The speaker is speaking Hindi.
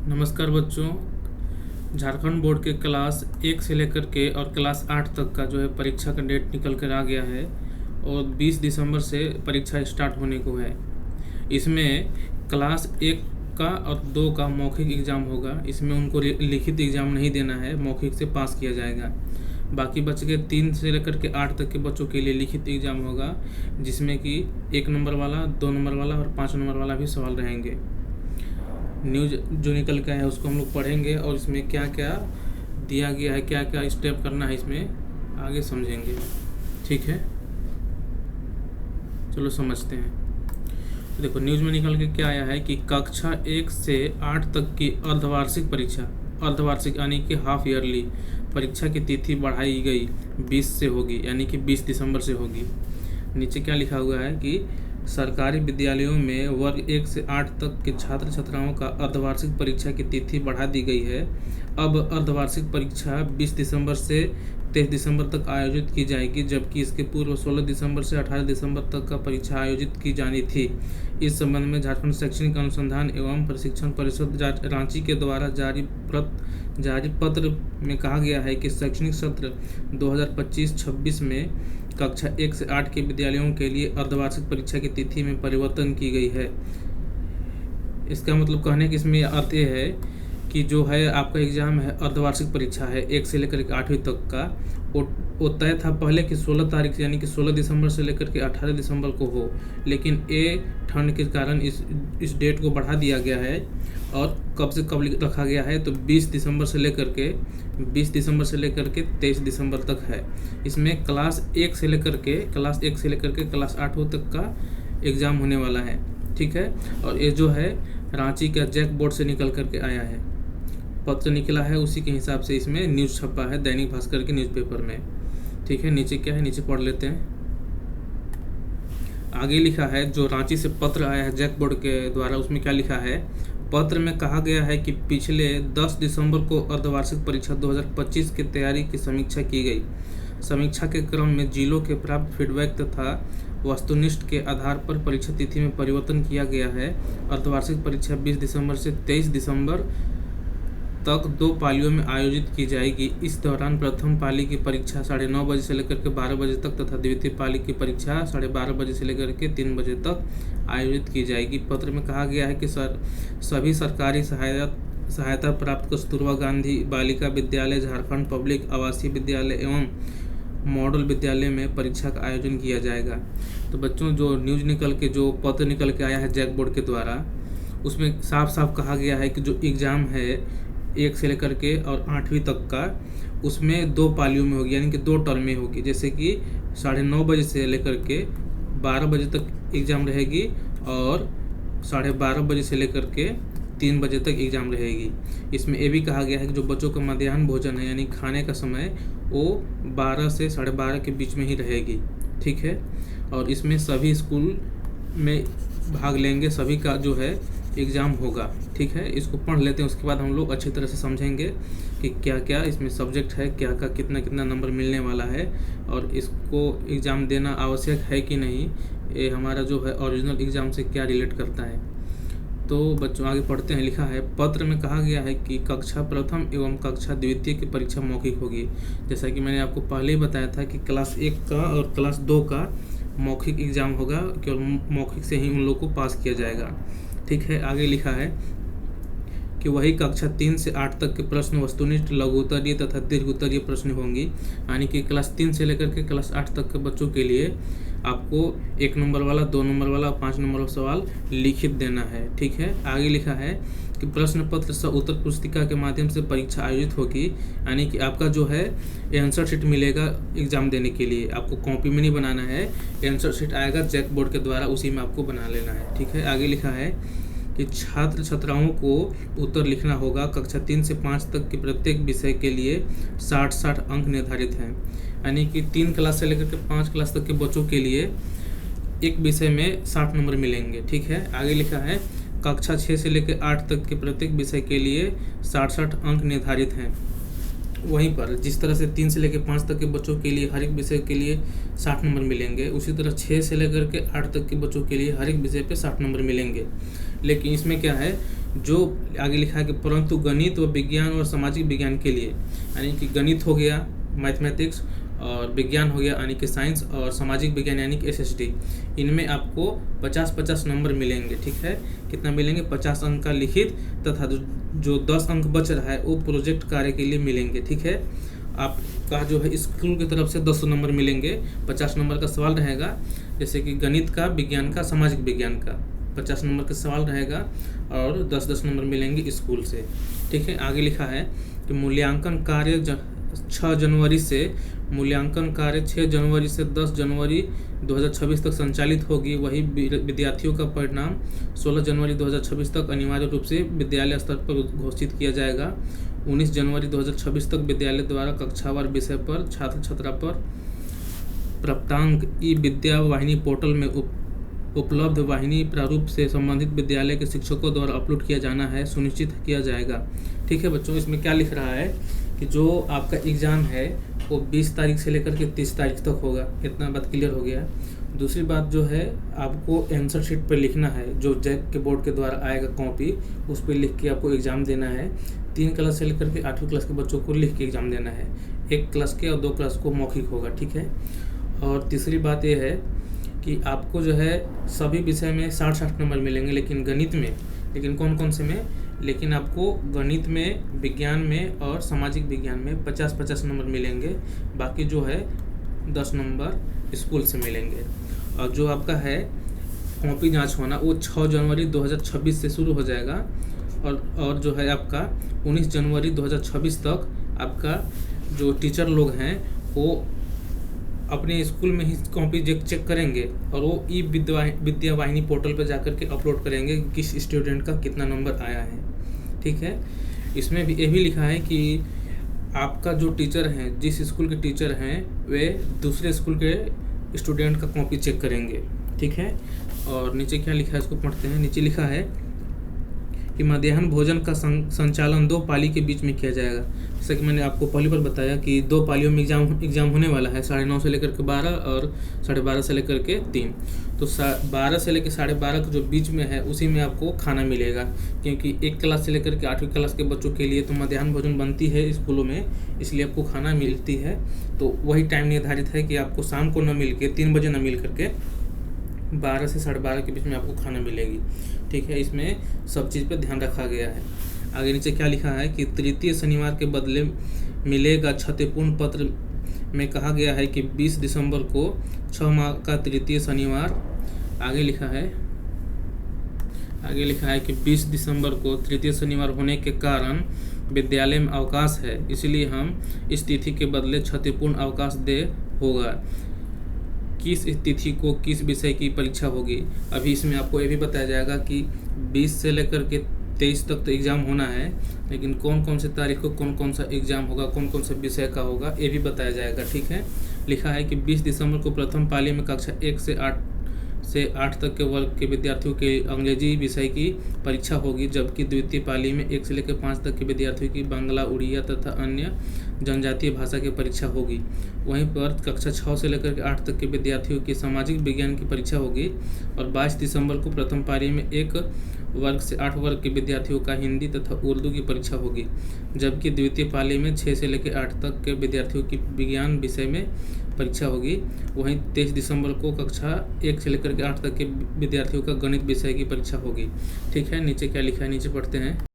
नमस्कार बच्चों। झारखंड बोर्ड के क्लास 1 से लेकर के और क्लास 8 तक का जो है परीक्षा का डेट निकल कर आ गया है और 20 दिसंबर से परीक्षा स्टार्ट होने को है। इसमें क्लास 1 का और 2 का मौखिक एग्ज़ाम होगा। इसमें उनको लिखित एग्ज़ाम नहीं देना है, मौखिक से पास किया जाएगा। बाकी बच के 3 से लेकर के 8 तक के बच्चों के लिए लिखित एग्ज़ाम होगा, जिसमें कि 1 नंबर वाला, 2 नंबर वाला और 5 नंबर वाला भी सवाल रहेंगे। न्यूज़ जो निकल के है उसको हम लोग पढ़ेंगे और इसमें क्या क्या दिया गया है, क्या क्या स्टेप करना है, इसमें आगे समझेंगे। ठीक है, चलो समझते हैं। तो देखो, न्यूज़ में निकल के क्या आया है कि कक्षा 1 से 8 तक की अर्धवार्षिक परीक्षा, अर्धवार्षिक यानी कि हाफ ईयरली परीक्षा की तिथि बढ़ाई गई, 20 से होगी, यानी कि 20 दिसंबर से होगी। नीचे क्या लिखा हुआ है कि सरकारी विद्यालयों में वर्ग 1 से 8 तक के छात्र छात्राओं का अर्धवार्षिक परीक्षा की तिथि बढ़ा दी गई है। अब अर्धवार्षिक परीक्षा 20 दिसंबर से 23 दिसंबर तक आयोजित की जाएगी, जबकि इसके पूर्व 16 दिसंबर से 18 दिसंबर तक का परीक्षा आयोजित की जानी थी। इस संबंध में झारखंड शैक्षणिक अनुसंधान एवं प्रशिक्षण परिषद रांची के द्वारा जारी पत्र में कहा गया है कि शैक्षणिक सत्र 2025-26 में कक्षा 1 से 8 के विद्यालयों के लिए अर्धवार्षिक परीक्षा की तिथि में परिवर्तन की गई है। इसका मतलब कहने की इसमें अर्थ ये है कि जो है आपका एग्ज़ाम है, अर्धवार्षिक परीक्षा है 1 से लेकर के 8वीं तक का, वो तय था पहले कि 16 तारीख यानी कि 16 दिसंबर से लेकर के 18 दिसंबर को हो, लेकिन ये ठंड के कारण इस डेट को बढ़ा दिया गया है। और कब से कब रखा गया है तो 20 दिसंबर से लेकर के 23 दिसंबर तक है। इसमें क्लास 1 से लेकर के क्लास 8 तक का एग्ज़ाम होने वाला है। ठीक है, और ये जो है रांची का जैक बोर्ड से निकल करके आया है, पत्र निकला है, उसी के हिसाब से इसमें न्यूज़ छपा है दैनिक भास्कर के न्यूज़पेपर में। ठीक है, नीचे क्या है, नीचे पढ़ लेते हैं। आगे लिखा है, जो रांची से पत्र आया है जैक बोर्ड के द्वारा, उसमें क्या लिखा है। पत्र में कहा गया है कि पिछले 10 दिसंबर को अर्धवार्षिक परीक्षा 2025 की तैयारी की समीक्षा की गई। समीक्षा के क्रम में जिलों के प्राप्त फीडबैक तथा वस्तुनिष्ठ के आधार पर परीक्षा तिथि में परिवर्तन किया गया है। अर्धवार्षिक परीक्षा 20 दिसंबर से 23 दिसंबर तक 2 पालियों में आयोजित की जाएगी। इस दौरान प्रथम पाली की परीक्षा 9:30 बजे से लेकर के 12 बजे तक तथा द्वितीय पाली की परीक्षा 12:30 बजे से लेकर के 3 बजे तक आयोजित की जाएगी। पत्र में कहा गया है कि सभी सरकारी सहायता प्राप्त कस्तूरबा गांधी बालिका विद्यालय, झारखंड पब्लिक आवासीय विद्यालय एवं मॉडल विद्यालय में परीक्षा का आयोजन किया जाएगा। तो बच्चों, जो पत्र निकल के आया है जैक बोर्ड के द्वारा, उसमें साफ साफ कहा गया है कि जो एग्ज़ाम है 1 से लेकर के और 8वीं तक का, उसमें 2 पालियों में होगी, यानी कि 2 टर्म में होगी। जैसे कि 9:30 बजे से लेकर के 12 बजे तक एग्ज़ाम रहेगी और 12:30 बजे से लेकर के 3 बजे तक एग्ज़ाम रहेगी। इसमें ये भी कहा गया है कि जो बच्चों का मध्याह्न भोजन है, यानी खाने का समय, वो 12 से 12:30 के बीच में ही रहेगी। ठीक है, और इसमें सभी स्कूल में भाग लेंगे, सभी का जो है एग्ज़ाम होगा। ठीक है, इसको पढ़ लेते हैं, उसके बाद हम लोग अच्छी तरह से समझेंगे कि क्या क्या इसमें सब्जेक्ट है, क्या का कितना नंबर मिलने वाला है और इसको एग्ज़ाम देना आवश्यक है कि नहीं, ये हमारा जो है ओरिजिनल एग्ज़ाम से क्या रिलेट करता है। तो बच्चों आगे पढ़ते हैं। लिखा है, पत्र में कहा गया है कि कक्षा प्रथम एवं कक्षा द्वितीय की परीक्षा मौखिक होगी। जैसा कि मैंने आपको पहले ही बताया था कि क्लास 1 का और क्लास 2 का मौखिक एग्ज़ाम होगा, केवल मौखिक से ही उन लोग को पास किया जाएगा। ठीक है, आगे लिखा है कि वही कक्षा 3 से 8 तक के प्रश्न वस्तुनिष्ठ, लघु उत्तरीय तथा दीर्घ उत्तरीय प्रश्न होंगी। यानी कि क्लास 3 से लेकर के क्लास 8 तक के बच्चों के लिए आपको 1 नंबर वाला, 2 नंबर वाला, 5 नंबर वाला सवाल लिखित देना है। ठीक है, आगे लिखा है कि प्रश्न पत्र सह उत्तर पुस्तिका के माध्यम से परीक्षा आयोजित होगी। यानी कि आपका जो है आंसर शीट मिलेगा एग्ज़ाम देने के लिए, आपको कॉपी में नहीं बनाना है, आंसर शीट आएगा जैक बोर्ड के द्वारा, उसी में आपको बना लेना है। ठीक है, आगे लिखा है कि छात्र छात्राओं को उत्तर लिखना होगा। कक्षा 3 से 5 तक के प्रत्येक विषय के लिए 60-60 अंक निर्धारित हैं। यानी कि 3 क्लास से लेकर के 5 क्लास तक के बच्चों के लिए एक विषय में 60 नंबर मिलेंगे। ठीक है, आगे लिखा है, कक्षा 6 से लेकर 8 तक के प्रत्येक विषय के लिए 60-60 अंक निर्धारित हैं। वहीं पर जिस तरह से 3 से लेकर 5 तक के बच्चों के लिए हर एक विषय के लिए 60 नंबर मिलेंगे, उसी तरह 6 से लेकर के 8 तक के बच्चों के लिए हर एक विषय पे 60 नंबर मिलेंगे। लेकिन इसमें क्या है, जो आगे लिखा है कि परंतु गणित व विज्ञान और सामाजिक विज्ञान के लिए, यानी कि गणित हो गया मैथमेटिक्स, और विज्ञान हो गया यानी कि साइंस, और सामाजिक विज्ञान यानी कि SST, इनमें आपको 50-50 नंबर मिलेंगे। ठीक है, कितना मिलेंगे? 50 अंक का लिखित तथा जो 10 अंक बच रहा है वो प्रोजेक्ट कार्य के लिए मिलेंगे। ठीक है, आपका जो है स्कूल की तरफ से 200 नंबर मिलेंगे। 50 नंबर का सवाल रहेगा, जैसे कि गणित का, विज्ञान का, सामाजिक विज्ञान का 50 नंबर का सवाल रहेगा, और 10-10 नंबर मिलेंगे स्कूल से। ठीक है, आगे लिखा है कि मूल्यांकन कार्य 6 जनवरी से 10 जनवरी 2026 तक संचालित होगी। वही विद्यार्थियों का परिणाम 16 जनवरी 2026 तक अनिवार्य रूप से विद्यालय स्तर पर घोषित किया जाएगा। 19 जनवरी 2026 तक विद्यालय द्वारा कक्षावार विषय पर छात्र छात्रा पर प्राप्तांक विद्या वाहिनी पोर्टल में उपलब्ध वाहिनी प्रारूप से संबंधित विद्यालय के शिक्षकों द्वारा अपलोड किया जाना है, सुनिश्चित किया जाएगा। ठीक है बच्चों, इसमें क्या लिख रहा है कि जो आपका एग्ज़ाम है वो 20 तारीख से लेकर के 30 तारीख तक होगा। इतना बात क्लियर हो गया। दूसरी बात जो है, आपको आंसर शीट पर लिखना है, जो जैक के बोर्ड के द्वारा आएगा कॉपी, उस पर लिख के आपको एग्ज़ाम देना है। 3 क्लास से लेकर के 8वीं क्लास के बच्चों को लिख के एग्ज़ाम देना है। 1 क्लास के और 2 क्लास को मौखिक होगा। ठीक है, और तीसरी बात ये है कि आपको जो है सभी विषय में 60-60 नंबर मिलेंगे, लेकिन गणित में, लेकिन कौन कौन से में, लेकिन आपको गणित में, विज्ञान में और सामाजिक विज्ञान में 50-50 नंबर मिलेंगे। बाकी जो है 10 नंबर स्कूल से मिलेंगे। और जो आपका है कॉपी जांच होना वो 6 जनवरी 2026 से शुरू हो जाएगा, और जो है आपका 19 जनवरी 2026 तक आपका जो टीचर लोग हैं वो अपने स्कूल में ही कॉपी चेक करेंगे, और वो विद्या वाहिनी पोर्टल पर जाकर के अपलोड करेंगे कि किस स्टूडेंट का कितना नंबर आया है। ठीक है, इसमें भी ये भी लिखा है कि आपका जो टीचर हैं, जिस स्कूल के टीचर हैं, वे दूसरे स्कूल के स्टूडेंट का कॉपी चेक करेंगे। ठीक है, और नीचे क्या लिखा है इसको पढ़ते हैं। नीचे लिखा है कि मध्याह्न भोजन का संचालन 2 पाली के बीच में किया जाएगा। जैसा कि मैंने आपको पहली बार बताया कि 2 पालियों में एग्ज़ाम होने वाला है, 9:30 से लेकर के 12 और 12:30 से लेकर के 3। तो 12 से लेकर 12:30 जो बीच में है उसी में आपको खाना मिलेगा, क्योंकि 1 क्लास से लेकर के 8वीं क्लास के बच्चों के लिए तो मध्याह्न भोजन बनती है स्कूलों में, इसलिए आपको खाना मिलती है। तो वही टाइम निर्धारित है कि आपको शाम को न मिल के 3 बजे न मिल करके 12 से 12:30 के बीच में आपको खाना मिलेगी। ठीक है, इसमें सब चीज़ पे ध्यान रखा गया है। आगे नीचे क्या लिखा है कि तृतीय शनिवार के बदले मिलेगा क्षतिपूर्ण पत्र में कहा गया है कि 20 दिसंबर को 6 माह का तृतीय शनिवार, आगे लिखा है कि 20 दिसंबर को तृतीय शनिवार होने के कारण विद्यालय में अवकाश है, इसलिए हम इस तिथि के बदले क्षतिपूर्ण अवकाश दे होगा। किस तिथि को किस विषय की परीक्षा होगी, अभी इसमें आपको ये भी बताया जाएगा कि 20 से लेकर के 23 तक तो एग्ज़ाम होना है, लेकिन कौन कौन से तारीख को कौन कौन सा एग्ज़ाम होगा, कौन कौन से विषय का होगा, ये भी बताया जाएगा। ठीक है, लिखा है कि 20 दिसंबर को प्रथम पाली में कक्षा 1 से 8 तक के वर्ग के विद्यार्थियों के अंग्रेजी विषय की परीक्षा होगी, जबकि द्वितीय पाली में 1 से लेकर 5 तक के विद्यार्थियों की बांग्ला, उड़िया तथा अन्य जनजातीय भाषा की परीक्षा होगी। वहीं पर कक्षा 6 से लेकर के 8 तक के विद्यार्थियों की सामाजिक विज्ञान की परीक्षा होगी, और 22 दिसंबर को प्रथम पाली में 1 वर्ग से 8 वर्ग के विद्यार्थियों का हिंदी तथा उर्दू की परीक्षा होगी, जबकि द्वितीय पाली में 6 से लेकर 8 तक के विद्यार्थियों की विज्ञान विषय में परीक्षा होगी। वहीं 23 दिसंबर को कक्षा 1 से लेकर के 8 तक के विद्यार्थियों का गणित विषय की परीक्षा होगी। ठीक है, नीचे क्या लिखा है नीचे पढ़ते हैं।